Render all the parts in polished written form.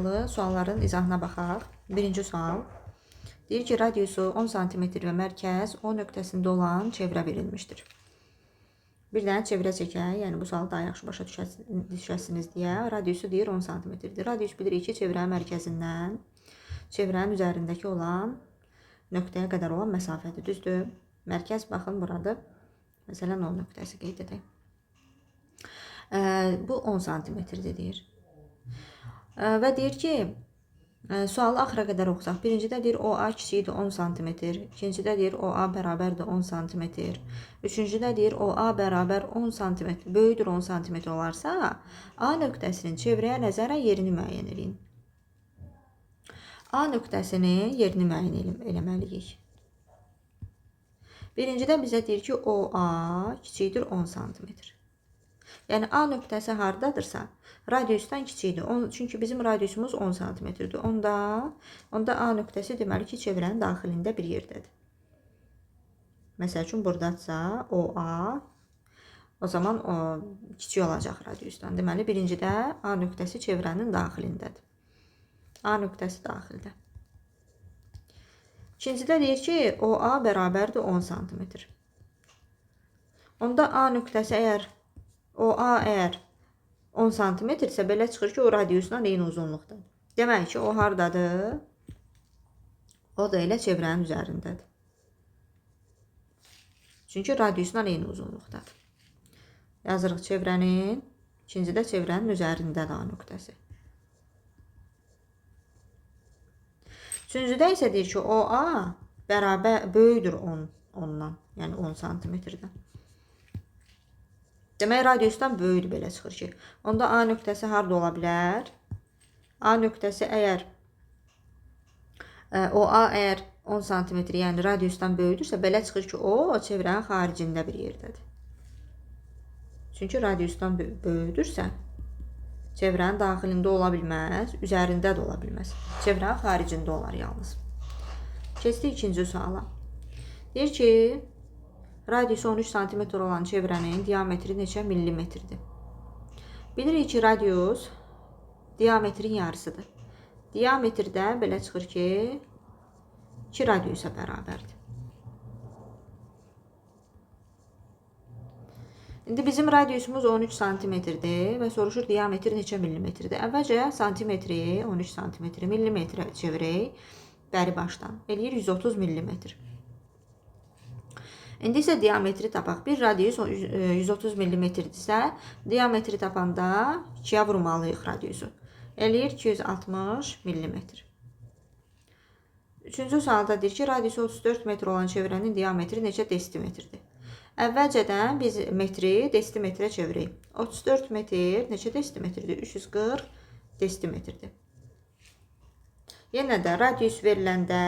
bağlı sualların izahına baxaq. Birinci sual. Deyir ki, radiusu 10 cm və mərkəz O nöqtəsində olan çevrə verilmişdir. Bir dənə çevrə çəkək, yəni bu sualı daha yaxşı başa düşəsiniz deyə. Radiusu deyir 10 cm-dir. Radius bilirik ki, çevrənin mərkəzindən çevrənin üzərindəki olan nöqtəyə qədər olan məsafədir, düzdür? Mərkəz baxın buradır. Məsələn, O nöqtəsi qeyd edək. Bu 10 cm-dir deyir. Və deyir ki, sualı axıra qədər oxusaq. Birincidə deyir OA kiçikdir 10 cm. İkincidə deyir OA bərabərdir 10 cm. Üçüncüdə deyir OA bərabər 10 cm, böyüdür 10 cm olarsa, A nöqtəsinin çevrəyə nəzərən yerini müəyyən edin. A nöqtəsinin yerini müəyyən eləməliyik. Birincidə bizə deyir ki, OA kiçikdir 10 cm. Yəni A nöqtəsi hardadırsa, radiusdan kiçikdir. Çünki bizim radiusumuz 10 cm-dir. Onda A nöqtəsi deməli ki, çevrənin daxilində bir yerdədir. Məsəl üçün, buradadsa OA, o zaman o kiçik olacaq radiusdan. Deməli, birincidə A nöqtəsi çevrənin daxilindədir. A nöqtəsi daxildə. İkincidə deyir ki, OA bərabərdir 10 cm. Onda A nöqtəsi OA əgər 10 cm-dirsə, belə çıxır ki, o radiusdan eyni uzunluqdadır. Demək ki, o hardadır? O da elə çevrənin üzərindədir. Çünki radiusdan eyni uzunluqdadır. Yazırıq çevrənin, ikincidə çevrənin üzərindədir A nöqtəsi. Üçüncüdə isə deyir ki, OA böyüdür 10-dan, yəni 10 cm-dən. Demək, radiusdan böyüdür, belə çıxır ki. Onda A nöqtəsi harada ola bilər? A nöqtəsi OA əgər 10 cm, yəni radiusdan böyüdürsə, belə çıxır ki, o çevrənin xaricində bir yerdədir. Çünki radiusdan böyüdürsə, çevrənin daxilində ola bilməz, üzərində də ola bilməz. Çevrənin xaricində olar yalnız. Keçdik ikinci suala. Deyir ki, radiusu 13 cm olan çevrənin diametri neçə millimetrdir? Bilirik ki, radius diametrin yarısıdır. Diametrdə belə çıxır ki, 2 radiusa bərabərdir. İndi bizim radiusumuz 13 cm-dir və soruşur diametri neçə millimetrdir. Əvvəlcə santimetri, 13 cm, millimetrə çevirək, bəri başdan. Eləyir 130 millimetr. İndi isə diametri tapaq. Bir radius 130 mm-dirsə, diametri tapanda 2-yə vurmalıyıq radiusu. Eləyir 260 mm. Üçüncü sualda deyir ki, radiusu 34 metr olan çevrənin diametri neçə desimetrdir? Əvvəlcədən biz metri desimetrə çevirək. 34 metr neçə desimetrdir? 340 desimetrdir. Yenə də radius veriləndə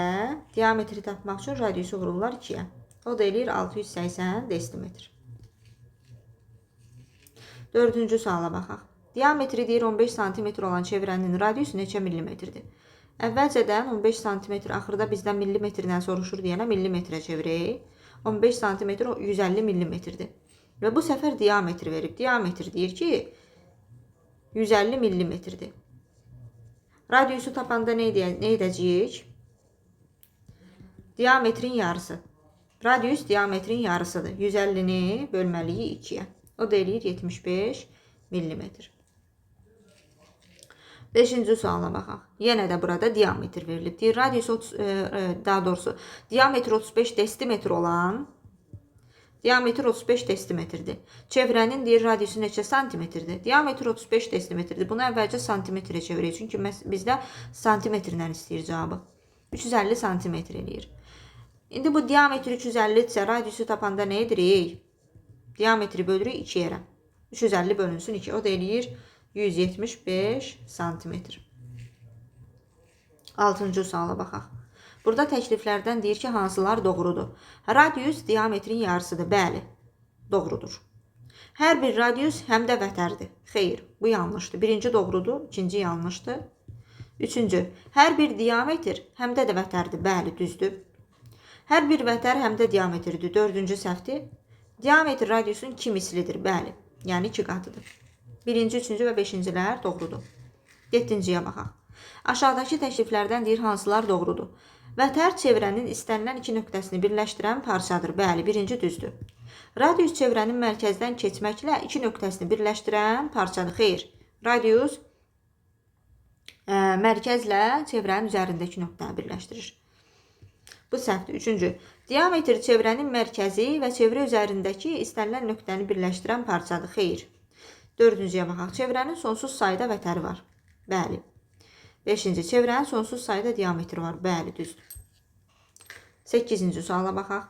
diametri tapmaq üçün radiusu vururlar 2-yə. O da eləyir 680 desimetr. Dördüncü suala baxaq. Diametri deyir 15 cm olan çevrənin radiusu neçə millimetrdir? Əvvəlcədən 15 cm, axırda bizdən millimetrdən soruşur deyənə millimetrə çevirək. 15 cm 150 millimetrdir. Və bu səfər diametri verib. Diametri deyir ki, 150 millimetrdir. Radiusu tapanda nə edəcəyik? Diametrin yarısı. Radius diametrin yarısıdır. 150-ni bölməliyik 2-yə. O da eləyir 75 millimetr. Beşinci suala baxaq. Yenə də burada diametr verilib. Deyir, radius daha doğrusu diametr 35 desimetr olan diametr 35 desimetrdir. Çevrənin deyir radiusu neçə santimetrdir? Diametr 35 desimetrdir. Bunu əvvəlcə santimetrə çevirək. Çünki bizdə santimetrlə istəyir cavabı. 350 santimetr eləyir. İndi bu diametri 350-dirsə, radiusu tapanda nə edirik? Diametri bölürük 2 yerə. 350 bölünsün 2. O da eləyir 175 santimetr. Altıncı suala baxaq. Burada təkliflərdən deyir ki, hansılar doğrudur? Radius diametrin yarısıdır. Bəli, doğrudur. Hər bir radius həm də vətərdir. Xeyr, bu yanlışdır. Birinci doğrudur, ikinci yanlışdır. Üçüncü, hər bir diametr həm də vətərdir. Bəli, düzdür. Hər bir vətər həm də diametrdir. Dördüncü səhvdir. Diametr radiusun 2 mislidir. Bəli, yəni 2 qatıdır. Birinci, üçüncü və beşincilər doğrudur. Yettinciyə baxaq. Aşağıdakı təkliflərdən deyir hansılar doğrudur. Vətər çevrənin istənilən iki nöqtəsini birləşdirən parçadır. Bəli, birinci düzdür. Radius çevrənin mərkəzdən keçməklə iki nöqtəsini birləşdirən parçadır. Xeyr, radius mərkəzlə çevrənin üzərindəki nöqtəni birləşdirir. Bu səhvdir. Üçüncü, diametr çevrənin mərkəzi və çevrə üzərindəki istənilən nöqtəni birləşdirən parçadır. Xeyr. Dördüncüyə baxaq. Çevrənin sonsuz sayda vətəri var. Bəli. Beşinci, çevrənin sonsuz sayda diametri var. Bəli, düzdür. 8-ci suala baxaq.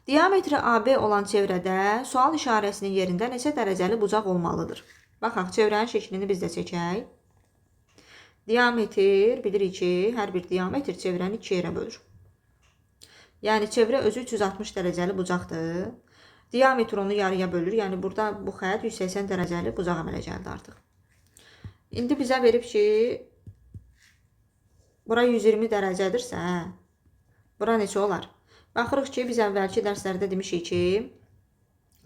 Diametri AB olan çevrədə sual işarəsinin yerində neçə dərəcəli bucaq olmalıdır? Baxaq, çevrənin şəklini biz də çəkək. Diametr, bilirik ki, hər bir diametr çevrəni 2 yerə bölür. Yəni, çevrə özü 360 dərəcəli bucaqdır. Diametr onu yarıya bölür. Yəni, burada bu xət 180 dərəcəli bucaq əmələ gəldi artıq. İndi bizə verib ki, bura 120 dərəcədirsə, bura neçə olar? Baxırıq ki, biz əvvəlki dərslərdə demişik ki,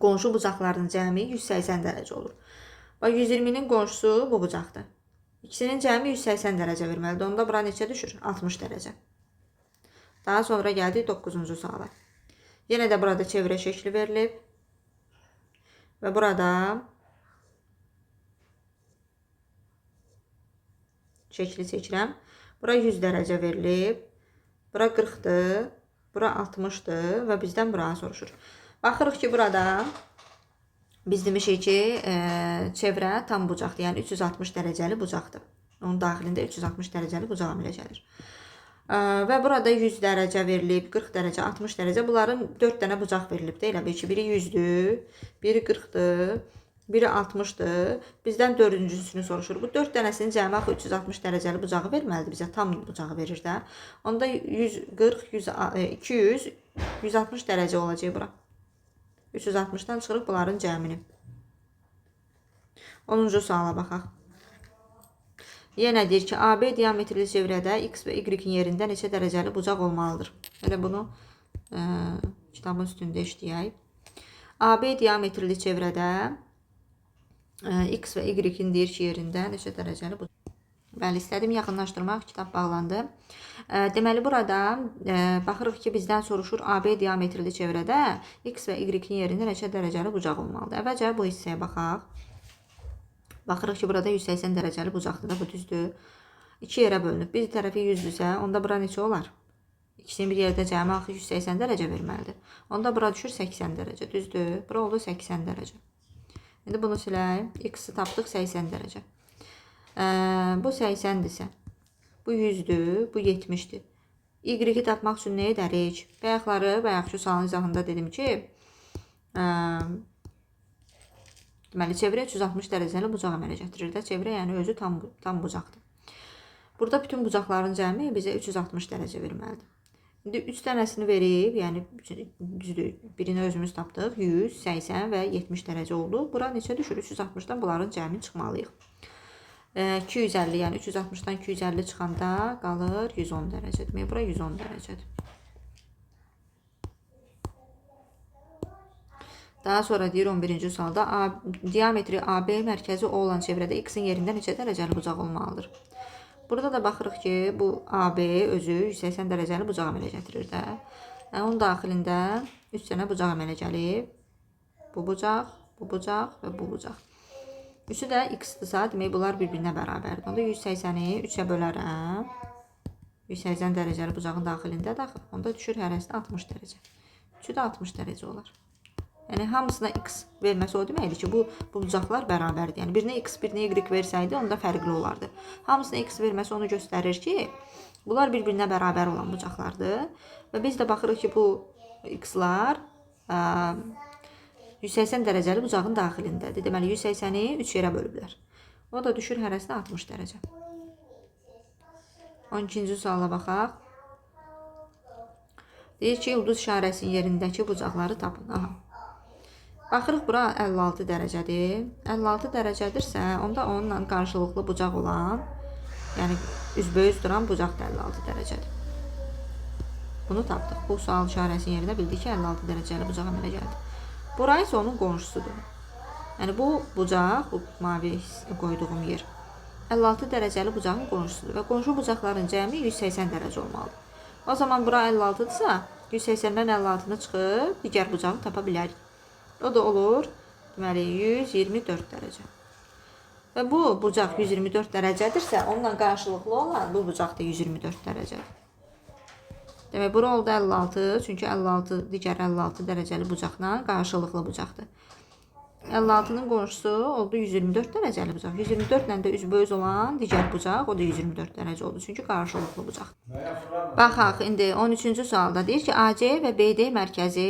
qonşu bucaqların cəmi 180 dərəcə olur. Və 120-nin qonşusu bu bucaqdır. İkisinin cəmi 180 dərəcə verməlidir. Onda bura neçə düşür? 60 dərəcə. Daha sonra gəldik 9-cu suala. Yenə də burada çevrə şəkli verilib. Və burada şəkli çəkirəm. Bura 100 dərəcə verilib. Bura 40-dır. Bura 60-dır. Və bizdən bura soruşur. Baxırıq ki, burada biz demişik ki, çevrə tam bucaqdır. Yəni 360 dərəcəli bucaqdır. Onun daxilində 360 dərəcəli bucaq əmələ gəlir. Və burada 100 dərəcə verilib, 40 dərəcə, 60 dərəcə. Bunların 4 dənə bucaq verilib. Elə bil ki, biri 100-dür, biri 40-dır, biri 60-dır. Bizdən dördüncüsünü soruşur. Bu 4 dənəsinin cəmi axı 360 dərəcəli bucağı verməlidir. Bizə tam bucağı verir də. Onda 140, 200, 160 dərəcə olacaq bura. 360-dan çıxırıq bunların cəmini. 10-cu suala baxaq. Yenə deyir ki, AB diametrli çevrədə X və Y-in yerində neçə dərəcəli bucaq olmalıdır? Elə bunu kitabın üstündə işləyək. AB diametrli çevrədə X və Y-in deyir ki, yerində neçə dərəcəli bucaq. Bəli, istədim yaxınlaşdırmaq, kitab bağlandı. Deməli, burada baxırıq ki, bizdən soruşur AB diametrli çevrədə X və Y-in yerində neçə dərəcəli bucaq olmalıdır? Əvvəlcə bu hissəyə baxaq. Baxırıq ki, burada 180 dərəcəli bucaqdır da, bu düzdür. 2 yerə bölünüb. Bir tərəfi 100-dürsə, onda bura neçə olar? İkisinin bir yerdə cəmi axı 180 dərəcə verməlidir. Onda bura düşür 80 dərəcə, düzdür. Bura oldu 80 dərəcə. İndi bunu siləyim. X-i tapdıq 80 dərəcə. Bu 80-dirsə, bu 100-dür, bu 70-dir. Y-i tapmaq üçün nə edərik? Bayaqki sualın izahında dedim ki, deməli, çevrə 360 dərəcəli bucaq əmələ gətirir də. Çevrə yəni özü tam bucaqdır. Burada bütün bucaqların cəmi bizə 360 dərəcə verməlidir. İndi 3 dənəsini verib, yəni düzdür, birini özümüz tapdıq, 100, 80 və 70 dərəcə oldu. Bura neçə düşür? 360-dan bunların cəmini çıxmalıyıq. 250, yəni 360-dan 250 çıxanda qalır 110 dərəcə. Demək, bura 110 dərəcədir. Daha sonra deyir 11-ci sualda diametri AB mərkəzi O olan çevrədə X-in yerində neçə dərəcəli bucaq olmalıdır? Burada da baxırıq ki, bu AB özü 180 dərəcəli bucaq əmələ gətirir də. Onun daxilində 3 dənə bucaq əmələ gəlib. Bu bucaq və bu bucaq. Üçü də X-dırsa, demək bunlar bir-birinə bərabərdir. Onda 180-i 3-ə bölərəm. 180 dərəcəli bucağın daxilində daxil. Onda düşür hərəsi 60 dərəcə. Üçü də 60 dərəcə olar. Yəni, hamısına X verməsi o deməkdir ki, bu bucaqlar bərabərdir. Yəni, birinə X, birinə Y versəydi, onda fərqli olardı. Hamısına X verməsi onu göstərir ki, bunlar bir-birinə bərabər olan bucaqlardır. Və biz də baxırıq ki, bu X-lar 180 dərəcəli bucağın daxilindədir. Deməli, 180-i 3 yerə bölüblər. O da düşür hərəsinə 60 dərəcə. 12-ci suala baxaq. Deyir ki, ulduz işarəsinin yerindəki bucaqları tapın. Baxırıq, bura 56 dərəcədir. 56 dərəcədirsə, onda onunla qarşılıqlı bucaq olan, yəni üzbəüz duran bucaq da 56 dərəcədir. Bunu tapdıq. Bu sual işarəsinin yerində bildik ki, 56 dərəcəli bucaq əmələ gəldi. Burası isə onun qonşusudur. Yəni, bu bucaq, bu mavi qoyduğum yer, 56 dərəcəli bucağın qonşusudur və qonşu bucaqların cəmi 180 dərəcə olmalıdır. O zaman bura 56-dırsa, 180-dən 56-nı çıxıb digər bucağı tapa bilərik. O da olur, deməli, 124 dərəcə. Və bu bucaq 124 dərəcədirsə, onunla qarşılıqlı olan bu bucaq da 124 dərəcədir. Demək, bura oldu 56, çünki 56 digər 56 dərəcəli bucaqla qarşılıqlı bucaqdır. 56-nın qonşusu oldu 124 dərəcəli bucaq. 124 ilə də üzbəüz olan digər bucaq, o da 124 dərəcə oldu, çünki qarşılıqlı bucaq. Baxaq, indi 13-cü sualda deyir ki, AC və BD mərkəzi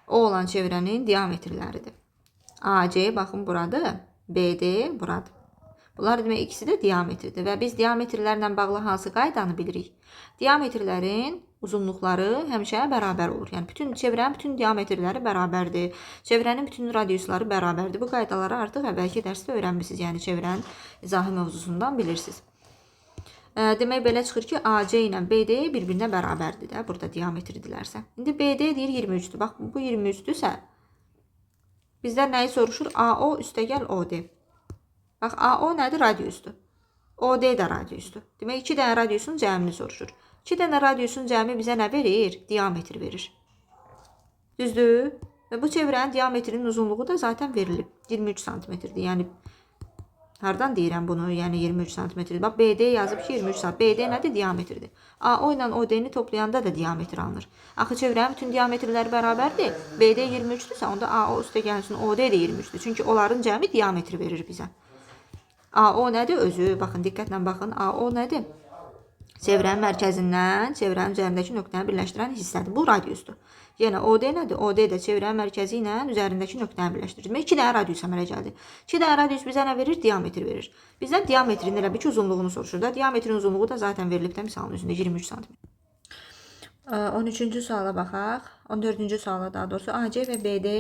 O olan çevrənin diametrləridir. AC, baxın, buradır, BD buradır. Bunlar demək, ikisi də diametrdir və biz diametrlərlə bağlı hansı qaydanı bilirik? Diametrlərin uzunluqları həmişə bərabər olur. Yəni, çevrənin bütün diametrləri bərabərdir. Çevrənin bütün radiusları bərabərdir. Bu qaydaları artıq əvvəlki dərsdə öyrənmişsiniz. Yəni, çevrənin izahı mövzusundan bilirsiniz. Demək, belə çıxır ki, AC ilə BD bir-birinə bərabərdir də, burada diametridirlərsə. İndi BD deyir 23-dür. Bax, bu 23-dürsə, bizdən nəyi soruşur? AO üstəgəl OD. Bax, AO nədir? Radiusdur. OD də radiusdur. Demək, 2 dənə radiusun cəmini soruşur. 2 dənə radiusun cəmi bizə nə verir? Diametr verir. Düzdür? Və bu çevrənin diametrinin uzunluğu da zaten verilib. 23 santimetrdir. Yəni, hardan deyirəm bunu? Yəni, 23 santimetrdir. Bax, BD yazıb ki, 23 santimetr. BD nədir? Diametrdir. AO ilə OD-ni toplayanda da diametr alınır. Axı, çevrənin bütün diametrləri bərabərdir. BD 23-dürsə, onda AO üstəgəlsin OD də 23-dür. Çünki onların cəmi diametr verir bizə. AO nədir? Özü, baxın, diqqətlə baxın. AO nədir? Çevrənin mərkəzindən çevrənin üzərindəki nöqtəni birləşdirən hissədir. Bu radiusdur. Yəni, OD nədir? OD də çevrənin mərkəzi ilə üzərindəki nöqtəni birləşdirir. Demək, 2 dənə radius əmələ gəldi. 2 dənə radius bizə nə verir? Diametr verir. Bizdən diametrin elə bir ki, uzunluğunu soruşur da. Diametrin uzunluğu da zaten verilib də misalın üzündə 23 cm. 13-cü suala baxaq. 14-cü suala daha doğrusu AC və BD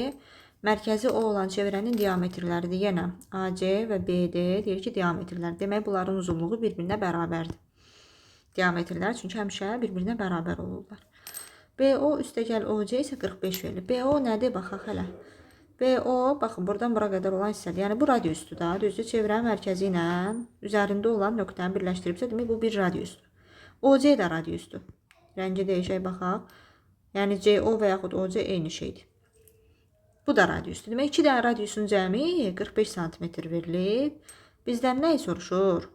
mərkəzi O olan çevrənin diametrləridir. Yenə AC və BD deyir ki, diametrlər. Demək, bunların uzunluğu bir-birinə bərabərdir. Diametrlər çünki həmişə bir-birinə bərabər olurlar. BO üstəgəl OC isə 45 verilir. BO nədir? Baxaq hələ. BO, baxın, buradan bura qədər olan hissədir. Yəni, bu radiusdur da. Düzdür, çevrənin mərkəzi ilə üzərində olan nöqtəni birləşdiribsə, demək, bu bir radiusdur. OC də radiusdur. Rəngi deyişək, baxaq. Yəni, CO və yaxud OC eyni şeydir. Bu da radiusdur. Demək, 2 dənə radiusun cəmi 45 cm verilib. Bizdən nəyi soruşur?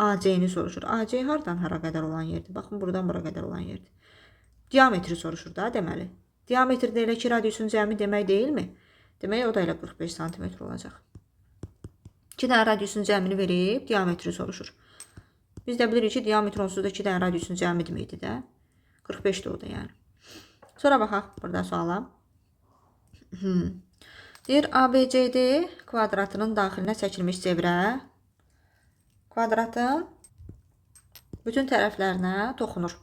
AC-ni soruşur. AC hardan hara qədər olan yerdir? Baxın, buradan bura qədər olan yerdir. Diametri soruşur da, deməli. Diametr də elə ki, radiusun cəmi demək deyilmi? Demək, o da elə 45 cm olacaq. 2 dənə radiusun cəmini verib, diametri soruşur. Biz də bilirik ki, diametr onsuz da 2 dənə radiusun cəmi deməkdir də. 45-dir o da, yəni. Sonra baxaq burada suala. Deyir, ABCD kvadratının daxilinə çəkilmiş çevrə kvadratın bütün tərəflərinə toxunur.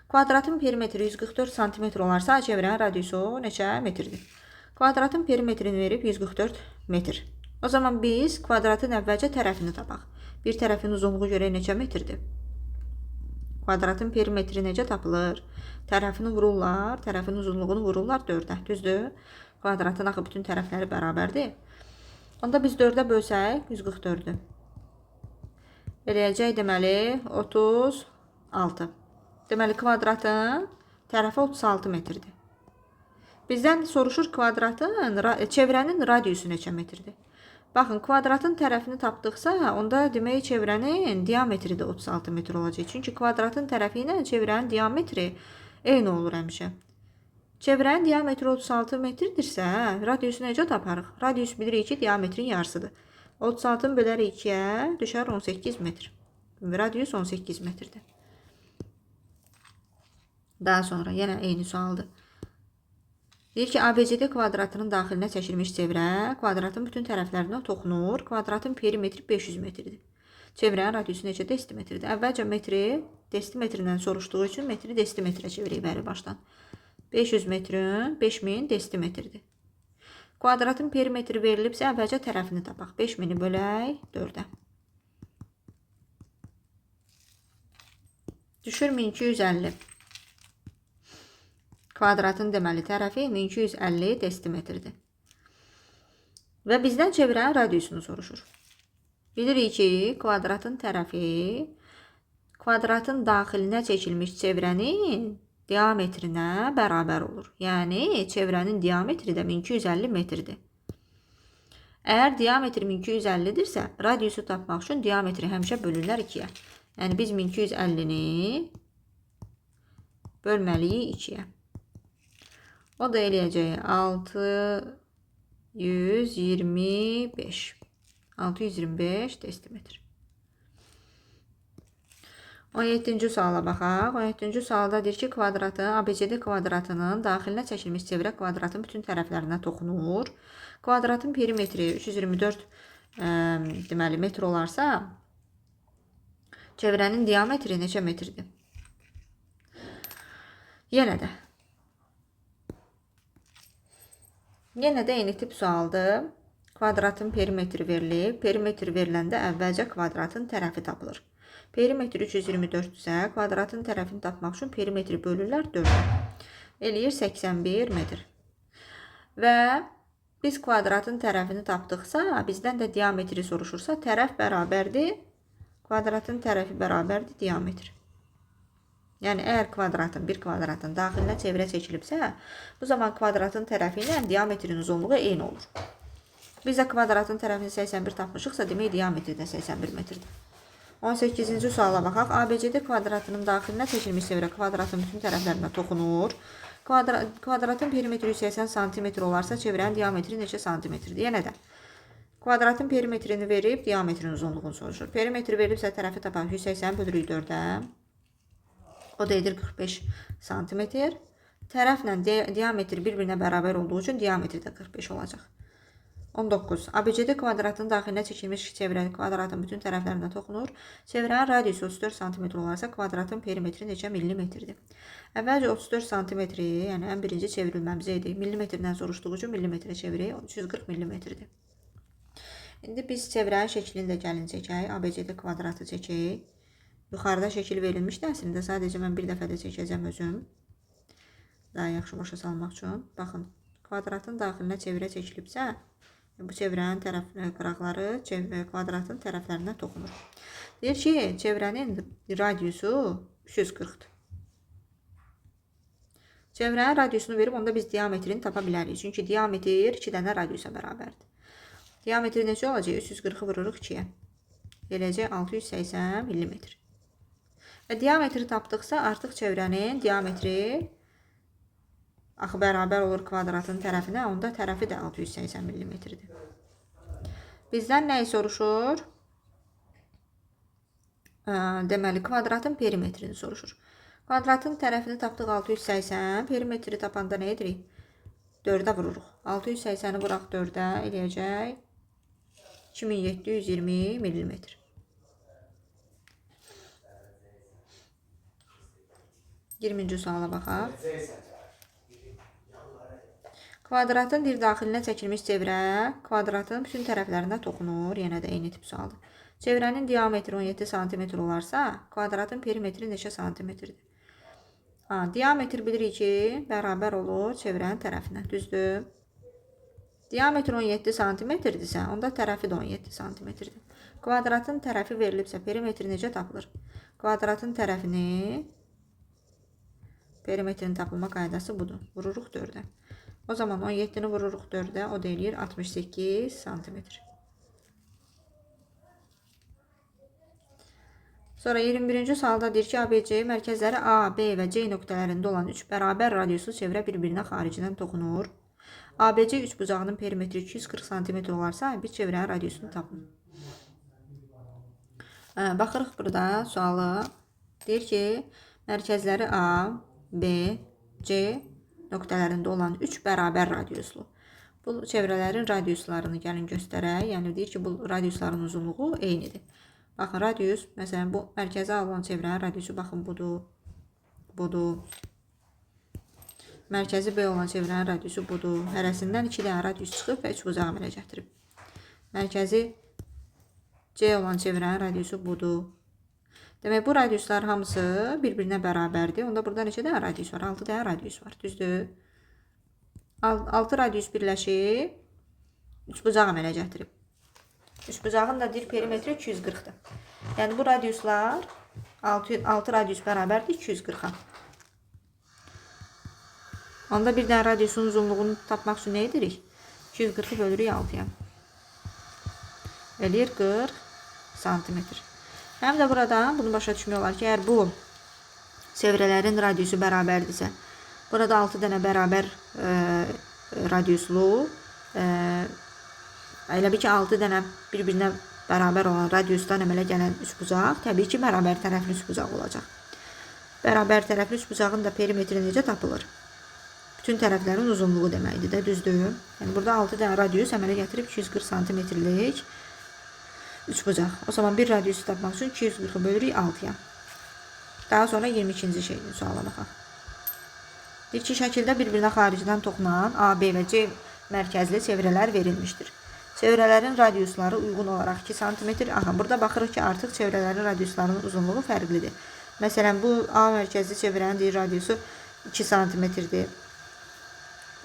Kvadratın perimetri 144 cm olarsa, çevrənin radiusu neçə metrdir? Kvadratın perimetrini verib 144 metr. O zaman biz kvadratın əvvəlcə tərəfini tapaq. Bir tərəfin uzunluğu görə neçə metrdir? Kvadratın perimetri necə tapılır? Tərəfini vururlar, tərəfin uzunluğunu vururlar 4-ə. Düzdür? Kvadratın axı bütün tərəfləri bərabərdir. Onda biz 4-ə bölsək 144-dür. Eləyəcək deməli 36. Deməli, kvadratın tərəfi 36 metrdir. Bizdən soruşur kvadratın, çevrənin radiusu neçə metrdir? Baxın, kvadratın tərəfini tapdıqsa, onda demək çevrənin diametri də 36 metr olacaq. Çünki kvadratın tərəfi ilə çevrənin diametri eyni olur həmişə. Çevrənin diametri 36 metrdirsə, radiusu necə taparıq? Radius bilirik ki, diametrin yarısıdır. 36-ını bölərik 2-yə, düşər 18 metr. Radius 18 metrdir. Daha sonra yenə eyni sualdır. Deyir ki, ABCD kvadratının daxilinə çəkilmiş çevrə kvadratın bütün tərəflərinə toxunur. Kvadratın perimetri 500 metrdir. Çevrənin radiusu neçə desimetrdir? Əvvəlcə metri desimetrindən soruşduğu üçün metri desimetrə çevirək bəri başdan. 500 metrin 5000 desimetrdir. Kvadratın perimetri verilibsə, əvvəlcə tərəfini tapaq. 5000-i bölək 4-ə. Düşür 1250. Kvadratın deməli tərəfi 1250 desimetrdir. Və bizdən çevrənin radiusunu soruşur. Bilirik ki, kvadratın tərəfi kvadratın daxilinə çəkilmiş çevrənin diametrinə bərabər olur. Yəni, çevrənin diametri də 1250 metrdir. Əgər diametr 1250-dirsə, radiusu tapmaq üçün diametri həmişə bölürlər 2-yə. Yəni, biz 1250-ni bölməliyik 2-yə. O da eləyəcək 625 desimetr. 17-ci suala baxaq. 17-ci sualda deyir ki, ABCD kvadratının daxilinə çəkilmiş çevrə kvadratın bütün tərəflərinə toxunur. Kvadratın perimetri 324 deməli metr olarsa, çevrənin diametri neçə metrdir? Yenə də eyni tip sualdır. Kvadratın perimetri verilib. Perimetr veriləndə əvvəlcə kvadratın tərəfi tapılır. Perimetr 324-dürsə, kvadratın tərəfini tapmaq üçün perimetri bölürlər 4-ə. Eləyir 81 metr. Və biz kvadratın tərəfini tapdıqsa, bizdən də diametri soruşursa, tərəf bərabərdir. Kvadratın tərəfi bərabərdir diametr. Yəni, əgər bir kvadratın daxilinə çevrə çəkilibsə, bu zaman kvadratın tərəfi ilə diametrin uzunluğu eyni olur. Biz də kvadratın tərəfini 81 tapmışıqsa, demək diametri də 81 metrdir. 18-ci suala baxaq. ABCD kvadratının daxilinə çəkilmiş çevrə kvadratın bütün tərəflərinə toxunur. Kvadratın perimetri 180 cm olarsa, çevrənin diametri neçə santimetrdir? Yenə də kvadratın perimetrini verib, diametrin uzunluğunu soruşur. Perimetri verilibsə, tərəfi tapaq 180 bölürük 4-ə. O da edir 45 cm. Tərəflə diametri bir-birinə bərabər olduğu üçün diametri də 45 olacaq. 19. ABCD kvadratının daxilinə çəkilmiş çevrə kvadratın bütün tərəflərinə toxunur. Çevrənin radiusu 34 cm olarsa, kvadratın perimetri neçə millimetrdir? Əvvəlcə 34 cm, yəni ən birinci çevrilməmizə edik. Millimetrdən soruşduğu üçün millimetrə çevirək, 340 millimetrdir. İndi biz çevrənin şəklini də gəlin çəkək, ABCD kvadratı çəkək. Yuxarıda şəkil verilmişdir əslində, sadəcə mən bir dəfə də çəkəcəm özüm. Daha yaxşı başa salmaq üçün. Baxın, kvadratın daxilinə çevrə çəkilibsə, bu çevrənin qıraqları kvadratın tərəflərinə toxunur. Deyir ki, çevrənin radiusu 340-dır. Çevrənin radiusunu verib, onda biz diametrini tapa bilərik. Çünki diametr 2 dənə radiusa bərabərdir. Diametri necə olacaq? 340-ı vururuq 2-yə. Eləcək 680 mm. Və diametri tapdıqsa, artıq çevrənin diametri axı bərabər olur kvadratın tərəfinə, onda tərəfi də 680 mm-dir. Bizdən nəyi soruşur? Deməli, kvadratın perimetrini soruşur. Kvadratın tərəfini tapdıq 680, perimetri tapanda nə edirik? 4-ə vururuq. 680-i vuraq 4-ə, eləyəcək 2720 mm. Yirminci suala baxaq. Kvadratın bir daxilinə çəkilmiş çevrə kvadratın bütün tərəflərinə toxunur. Yenə də eyni tip sualdır. Çevrənin diametri 17 cm olarsa, kvadratın perimetri neçə santimetrdir? Diametr bilirik ki, bərabər olur çevrənin tərəfinə. Düzdür? Diametr 17 cm-dirsə, onda tərəfi də 17 cm-dir. Kvadratın tərəfi verilibsə, perimetri necə tapılır? Kvadratın perimetrin tapılma qaydası budur. Vururuq 4-ə. O zaman 17-ni vururuq 4-ə, o da eləyir 68 cm. Sonra 21-ci sualda deyir ki, ABC mərkəzləri A, B və C nöqtələrində olan 3 bərabər radiuslu çevrə bir-birinə xaricindən toxunur. ABC üçbucağının perimetri 240 cm olarsa, bir çevrənin radiusunu tapın. Baxırıq burada sualı. Deyir ki, mərkəzləri A, B, C nöqtələrində olan 3 bərabər radiuslu. Bu çevrələrin radiuslarını gəlin göstərək. Yəni deyir ki, bu radiusların uzunluğu eynidir. Baxın, radius, məsələn, bu mərkəzə alınan çevrənin radiusu, baxın, budur. Mərkəzi B olan çevrənin radiusu budur. Hərəsindən 2 dənə radius çıxıb və 3 bucağı əmələ gətirib. Mərkəzi C olan çevrənin radiusu budur. Demək, bu radiuslar hamısı bir-birinə bərabərdir. Onda burada neçə dənə radius var? 6 dənə radius var. Düzdür? 6 radius birləşib 3 bucaq əmələ gətirib. Üçbucağın da deyir perimetri 240-dır. Yəni bu radiuslar 6 radius bərabərdir 240-a. Onda bir dənə radiusun uzunluğunu tapmaq üçün nə edirik? 240-ı bölürük 6-ya. Eləyir 40 santimetr. Həm də buradan bunu başa düşmək olar ki, əgər bu çevrələrin radiusu bərabərdirsə, burada 6 dənə bərabər radiuslu, elə bir ki 6 dənə bir-birinə bərabər olan radiusdan əmələ gələn üçbucaq təbii ki, bərabər tərəfli üçbucaq olacaq. Bərabər tərəfli üçbucağın da perimetri necə tapılır? Bütün tərəflərin uzunluğu deməkdir də, düzdür? Yəni burada 6 dənə radius əmələ gətirib 240 santimetrlik üçbucaq. O zaman bir radiusu tapmaq üçün 240-ı bölürük 6-ya. Daha sonra 22-ci şeyini suala baxaq. Bir ki, şəkildə bir-birinə xaricdən toxunan A, B və C mərkəzli çevrələr verilmişdir. Çevrələrin radiusları uyğun olaraq 2 cm. Aha, burada baxırıq ki, artıq çevrələrin radiuslarının uzunluğu fərqlidir. Məsələn, bu A mərkəzli çevrənin deyir radiusu 2 cm-dir.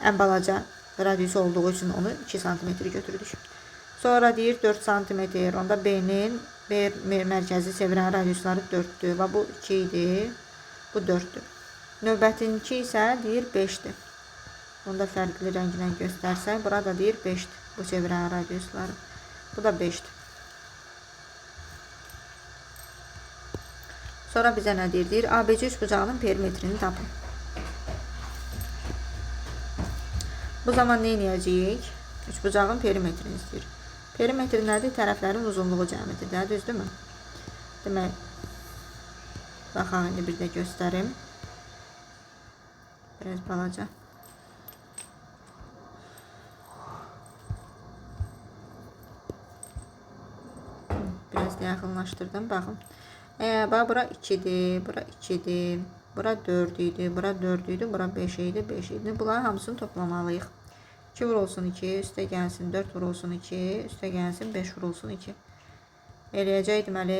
Ən balaca radiusu olduğu üçün onu 2 cm götürdük. Sonra deyir 4 cm. Onda B-nin mərkəzli çevrənin radiusları 4-dür. Və bu 2 idi. Bu 4-dür. Növbətinki isə deyir 5-dir. Bunu da fərqli rənglə göstərsək, burada deyir 5-dir. Bu çevrənin radiusları. Bu da 5-dir. Sonra bizə nə deyir? Deyir ABC üçbucağının perimetrini tapın. Bu zaman nə edəcəyik? Üçbucağın perimetrini istəyir. Perimetr nədir? Tərəflərin uzunluğu cəmidir də, düzdürmü? Demək, baxaq, indi bir də göstərim. Biraz balaca. Biraz da yaxınlaşdırdım, baxın. Bax, bura 2-dir, bura 2-dir, bura 4 idi, bura 4 idi, bura 5 idi, 5 idi. Bunların hamısını toplamalıyıq. 2 vurulsun 2, üstə gəlsin 4 vurulsun 2, üstə gəlsin 5 vurulsun 2. Eləyəcək deməli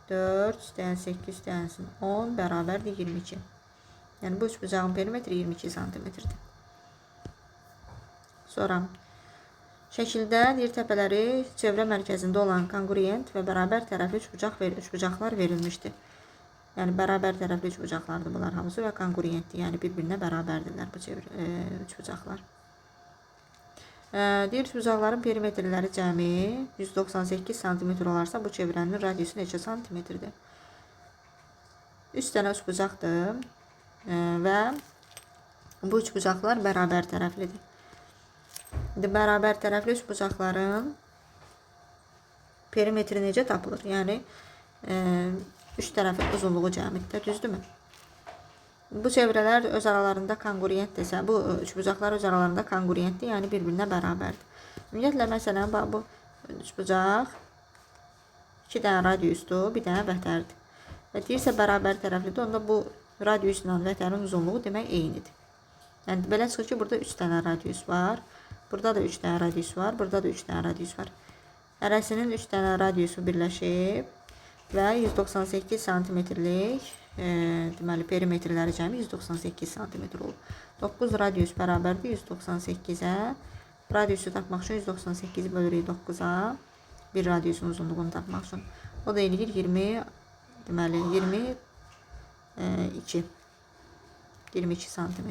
4, üstə 8, üstə 10 bərabərdir 22. Yəni bu üçbucağın perimetri 22 cm-dir. Sonra şəkildə deyir təpələri çevrə mərkəzində olan kongruent və bərabər tərəfli üçbucaqlar verilmişdir. Yəni bərabər tərəfli üçbucaqlardır bunlar hamısı və kongruentdir. Yəni bir-birinə bərabərdirlər bu üçbucaqlar. Deyir üçbucaqların perimetrləri cəmi 198 cm olarsa bu çevrənin radiusu neçə santimetrdir? 3 dənə üçbucaqdır və bu üçbucaqlar bərabər tərəflidir. Bərabər tərəfli üçbucaqların perimetri necə tapılır? Yəni 3 tərəfin uzunluğu cəmidir, düzdürmü? Bu çevrələr öz aralarında kongruentdirsə, bu üçbucaqlar öz aralarında kongruentdir, yəni bir-birinə bərabərdir. Ümumiyyətlə, məsələn, bu üçbucaq 2 dənə radiusdur, bir dənə vətərdir. Və deyirsə, bərabər tərəflidir, onda bu radiusla vətərin uzunluğu demək eynidir. Yəni, belə çıxır ki, burada 3 dənə radius var, burada da 3 dənə radius var, burada da 3 dənə radius var. Hərəsinin 3 dənə radiusu birləşib və 198 cm-lik deməli, perimetrləri cəmi 198 cm olur. 9 radius bərabərdir 198-ə. Radiusu tapmaq üçün 198-i bölürük 9-a. Bir radiusun uzunluğunu tapmaq üçün. O da eləyir 20, deməli, 22 cm.